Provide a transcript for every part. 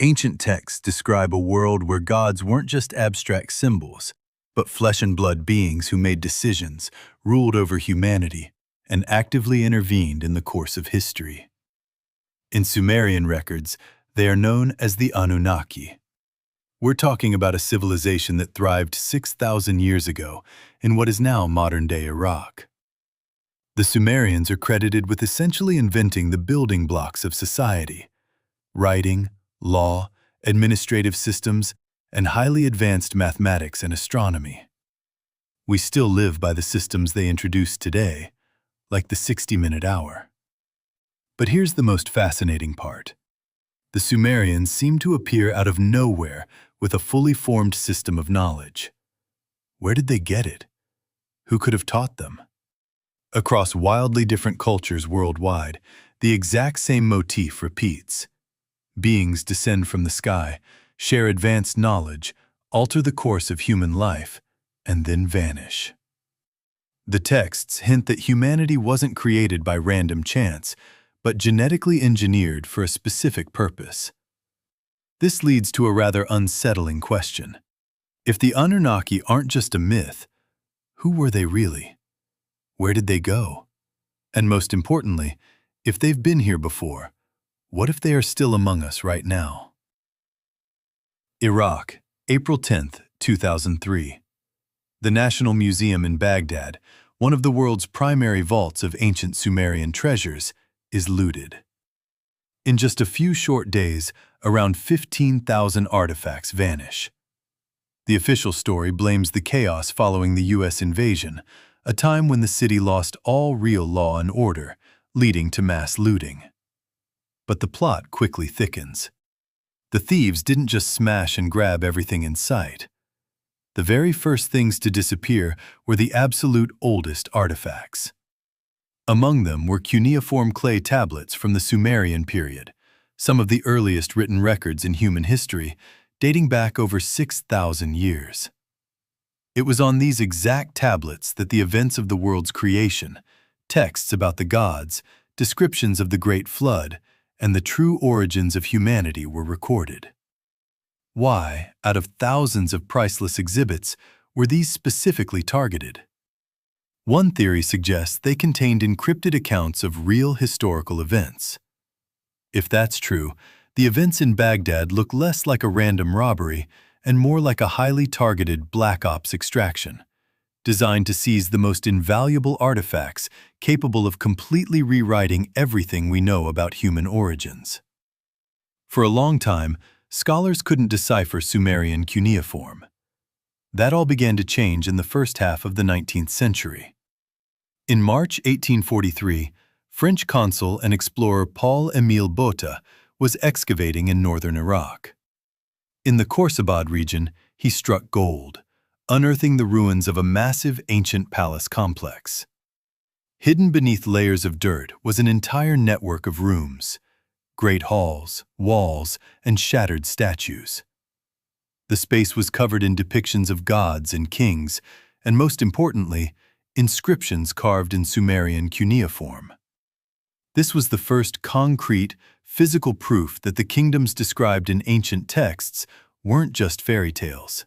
Ancient texts describe a world where gods weren't just abstract symbols, but flesh and blood beings who made decisions, ruled over humanity, and actively intervened in the course of history. In Sumerian records, they are known as the Anunnaki. We're talking about a civilization that thrived 6,000 years ago in what is now modern-day Iraq. The Sumerians are credited with essentially inventing the building blocks of society: writing, law, administrative systems, and highly advanced mathematics and astronomy. We still live by the systems they introduced today, like the 60-minute hour. But here's the most fascinating part. The Sumerians seem to appear out of nowhere with a fully formed system of knowledge. Where did they get it? Who could have taught them? Across wildly different cultures worldwide, the exact same motif repeats. Beings descend from the sky, share advanced knowledge, alter the course of human life, and then vanish. The texts hint that humanity wasn't created by random chance, but genetically engineered for a specific purpose. This leads to a rather unsettling question. If the Anunnaki aren't just a myth, who were they really? Where did they go? And most importantly, if they've been here before, what if they are still among us right now? Iraq, April 10, 2003. The National Museum in Baghdad, one of the world's primary vaults of ancient Sumerian treasures, is looted. In just a few short days, around 15,000 artifacts vanish. The official story blames the chaos following the U.S. invasion, a time when the city lost all real law and order, leading to mass looting. But the plot quickly thickens. The thieves didn't just smash and grab everything in sight. The very first things to disappear were the absolute oldest artifacts. Among them were cuneiform clay tablets from the Sumerian period, some of the earliest written records in human history, dating back over 6,000 years. It was on these exact tablets that the events of the world's creation, texts about the gods, descriptions of the Great Flood, and the true origins of humanity were recorded. Why, out of thousands of priceless exhibits, were these specifically targeted? One theory suggests they contained encrypted accounts of real historical events. If that's true, the events in Baghdad look less like a random robbery and more like a highly targeted black ops extraction, designed to seize the most invaluable artifacts capable of completely rewriting everything we know about human origins. For a long time, scholars couldn't decipher Sumerian cuneiform. That all began to change in the first half of the 19th century. In March 1843, French consul and explorer Paul-Émile Botta was excavating in northern Iraq. In the Khorsabad region, he struck gold, unearthing the ruins of a massive ancient palace complex. Hidden beneath layers of dirt was an entire network of rooms, great halls, walls, and shattered statues. The space was covered in depictions of gods and kings, and most importantly, inscriptions carved in Sumerian cuneiform. This was the first concrete, physical proof that the kingdoms described in ancient texts weren't just fairy tales.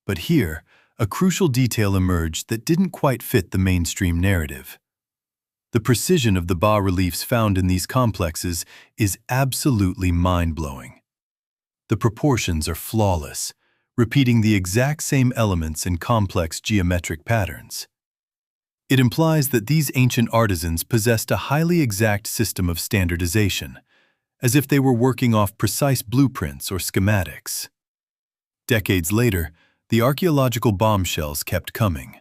But here, a crucial detail emerged that didn't quite fit the mainstream narrative. The precision of the bas-reliefs found in these complexes is absolutely mind-blowing. The proportions are flawless, repeating the exact same elements in complex geometric patterns. It implies that these ancient artisans possessed a highly exact system of standardization, as if they were working off precise blueprints or schematics. Decades later, the archaeological bombshells kept coming.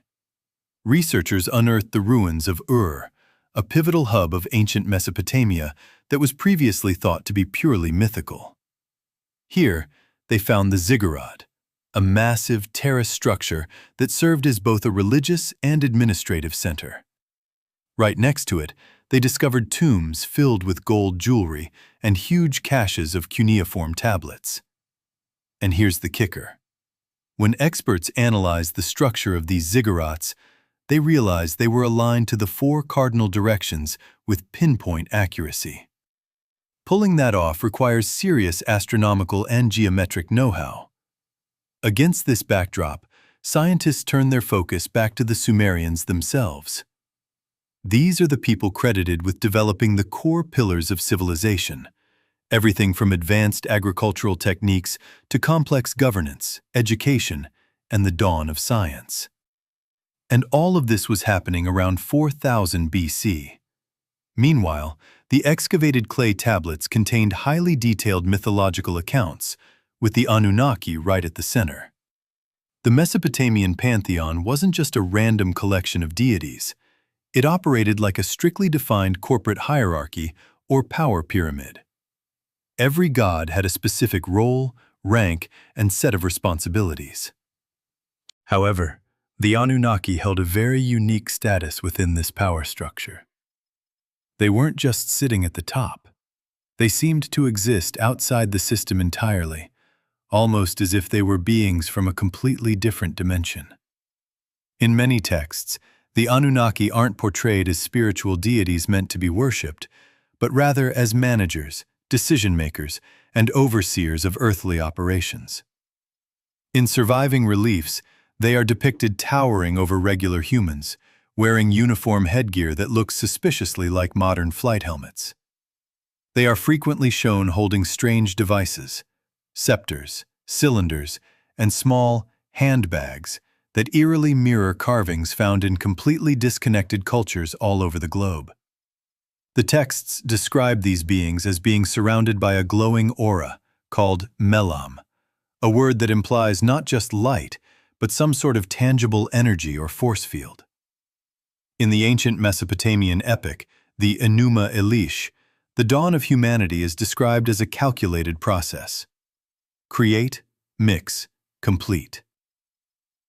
Researchers unearthed the ruins of Ur, a pivotal hub of ancient Mesopotamia that was previously thought to be purely mythical. Here, they found the Ziggurat, a massive terrace structure that served as both a religious and administrative center. Right next to it, they discovered tombs filled with gold jewelry and huge caches of cuneiform tablets. And here's the kicker. When experts analyzed the structure of these ziggurats, they realized they were aligned to the 4 cardinal directions with pinpoint accuracy. Pulling that off requires serious astronomical and geometric know-how. Against this backdrop, scientists turn their focus back to the Sumerians themselves. These are the people credited with developing the core pillars of civilization, everything from advanced agricultural techniques to complex governance, education, and the dawn of science. And all of this was happening around 4000 BC. Meanwhile, the excavated clay tablets contained highly detailed mythological accounts, with the Anunnaki right at the center. The Mesopotamian pantheon wasn't just a random collection of deities. It operated like a strictly defined corporate hierarchy or power pyramid. Every god had a specific role, rank, and set of responsibilities. However, the Anunnaki held a very unique status within this power structure. They weren't just sitting at the top. They seemed to exist outside the system entirely, almost as if they were beings from a completely different dimension. In many texts, the Anunnaki aren't portrayed as spiritual deities meant to be worshipped, but rather as managers, decision-makers, and overseers of earthly operations. In surviving reliefs, they are depicted towering over regular humans, wearing uniform headgear that looks suspiciously like modern flight helmets. They are frequently shown holding strange devices, scepters, cylinders, and small handbags that eerily mirror carvings found in completely disconnected cultures all over the globe. The texts describe these beings as being surrounded by a glowing aura called melam, a word that implies not just light, but some sort of tangible energy or force field. In the ancient Mesopotamian epic, the Enuma Elish, the dawn of humanity is described as a calculated process. Create, mix, complete.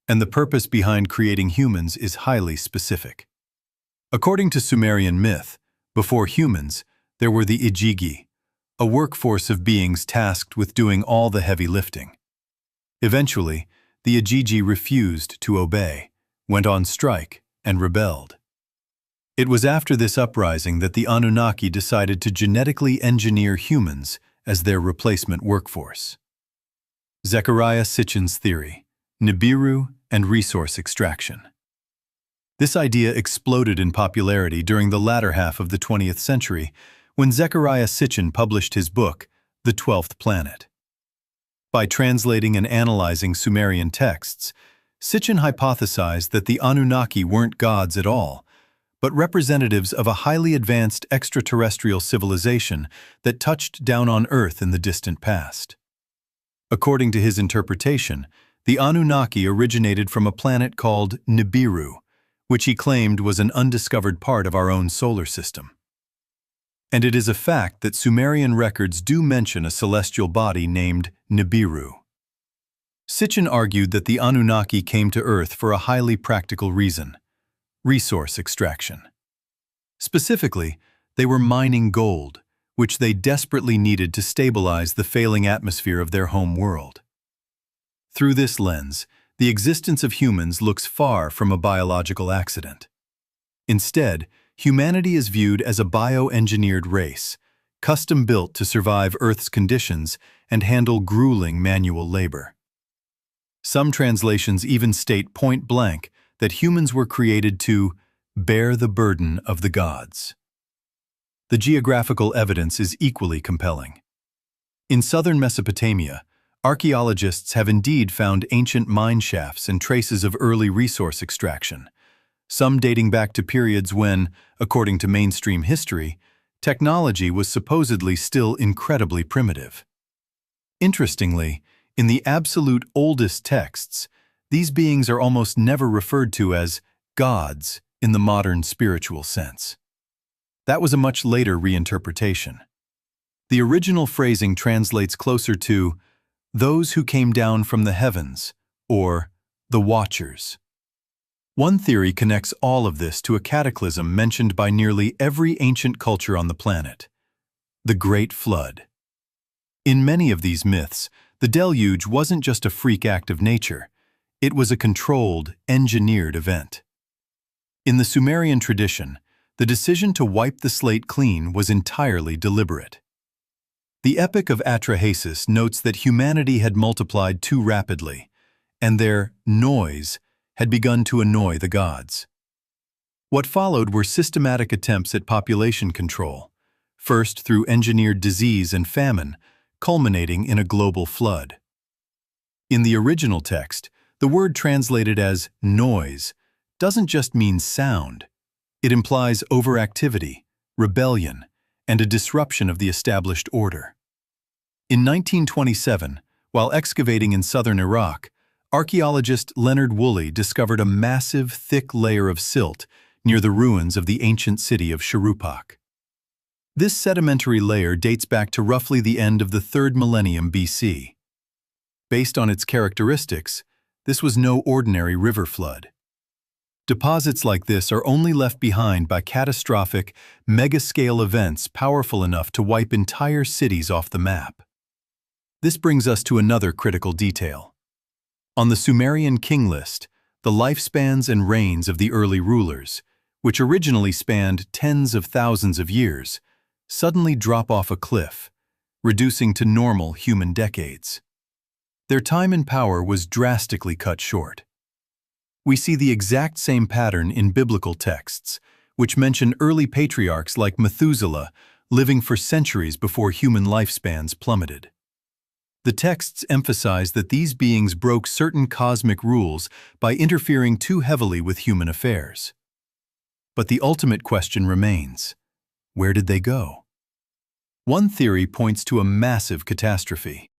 And the purpose behind creating humans is highly specific. According to Sumerian myth, before humans, there were the Igigi, a workforce of beings tasked with doing all the heavy lifting. Eventually, the Igigi refused to obey, went on strike, and rebelled. It was after this uprising that the Anunnaki decided to genetically engineer humans as their replacement workforce. Zecharia Sitchin's theory, Nibiru and resource extraction. This idea exploded in popularity during the latter half of the 20th century when Zecharia Sitchin published his book, The 12th Planet. By translating and analyzing Sumerian texts, Sitchin hypothesized that the Anunnaki weren't gods at all, but representatives of a highly advanced extraterrestrial civilization that touched down on Earth in the distant past. According to his interpretation, the Anunnaki originated from a planet called Nibiru, which he claimed was an undiscovered part of our own solar system. And it is a fact that Sumerian records do mention a celestial body named Nibiru. Sitchin argued that the Anunnaki came to Earth for a highly practical reason: resource extraction. Specifically, they were mining gold, which they desperately needed to stabilize the failing atmosphere of their home world. Through this lens, the existence of humans looks far from a biological accident. Instead, humanity is viewed as a bioengineered race, custom-built to survive Earth's conditions and handle grueling manual labor. Some translations even state point-blank that humans were created to bear the burden of the gods. The geographical evidence is equally compelling. In southern Mesopotamia, archaeologists have indeed found ancient mine shafts and traces of early resource extraction, some dating back to periods when, according to mainstream history, technology was supposedly still incredibly primitive. Interestingly, in the absolute oldest texts, these beings are almost never referred to as gods in the modern spiritual sense. That was a much later reinterpretation. The original phrasing translates closer to those who came down from the heavens, or the Watchers. One theory connects all of this to a cataclysm mentioned by nearly every ancient culture on the planet: the Great Flood. In many of these myths, the deluge wasn't just a freak act of nature, it was a controlled, engineered event. In the Sumerian tradition, the decision to wipe the slate clean was entirely deliberate. The Epic of Atrahasis notes that humanity had multiplied too rapidly, and their noise had begun to annoy the gods. What followed were systematic attempts at population control, first through engineered disease and famine, culminating in a global flood. In the original text, the word translated as noise doesn't just mean sound. It implies overactivity, rebellion, and a disruption of the established order. In 1927, while excavating in southern Iraq, archaeologist Leonard Woolley discovered a massive, thick layer of silt near the ruins of the ancient city of Shuruppak. This sedimentary layer dates back to roughly the end of the 3rd millennium BC. Based on its characteristics, this was no ordinary river flood. Deposits like this are only left behind by catastrophic, mega-scale events powerful enough to wipe entire cities off the map. This brings us to another critical detail. On the Sumerian king list, the lifespans and reigns of the early rulers, which originally spanned tens of thousands of years, suddenly drop off a cliff, reducing to normal human decades. Their time in power was drastically cut short. We see the exact same pattern in biblical texts, which mention early patriarchs like Methuselah living for centuries before human lifespans plummeted. The texts emphasize that these beings broke certain cosmic rules by interfering too heavily with human affairs. But the ultimate question remains: where did they go? One theory points to a massive catastrophe.